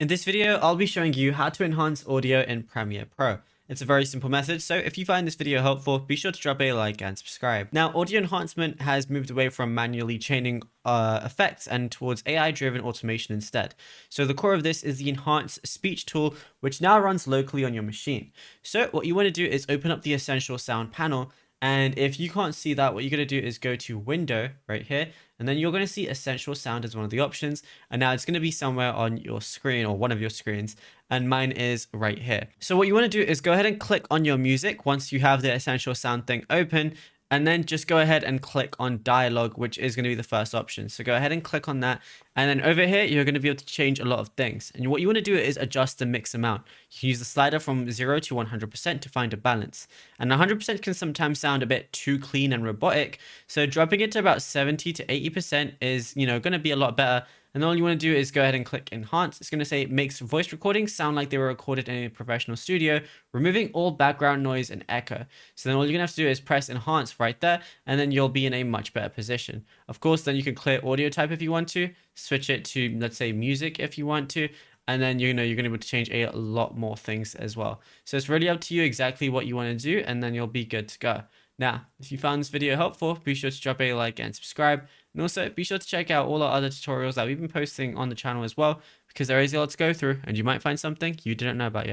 In this video, I'll be showing you how to enhance audio in Premiere Pro. It's a very simple method, so if you find this video helpful, be sure to drop a like and subscribe. Now, audio enhancement has moved away from manually chaining effects and towards AI-driven automation instead. So the core of this is the Enhance Speech tool, which now runs locally on your machine. So what you want to do is open up the Essential Sound panel, and if you can't see that, what you're going to do is go to Window right here, and then you're going to see Essential Sound as one of the options. And now it's going to be somewhere on your screen or one of your screens. And mine is right here. So what you want to do is go ahead and click on your music once you have the Essential Sound thing open. And then just go ahead and click on dialogue, which is going to be the first option. So go ahead and click on that. And then over here, you're going to be able to change a lot of things. And what you want to do is adjust the mix amount. You can use the slider from 0 to 100% to find a balance. And 100% can sometimes sound a bit too clean and robotic. So dropping it to about 70 to 80% is, going to be a lot better. And all you want to do is go ahead and click enhance. It's going to say it makes voice recordings sound like they were recorded in a professional studio, removing all background noise and echo. So then all you're going to have to do is press enhance right there, and then you'll be in a much better position. Of course, then you can clear audio type if you want to, switch it to, let's say, music if you want to, and then you're going to be able to change a lot more things as well. So it's really up to you exactly what you want to do, and then you'll be good to go. Now, if you found this video helpful, be sure to drop a like and subscribe. And also be sure to check out all our other tutorials that we've been posting on the channel as well, because there is a lot to go through and you might find something you didn't know about yet.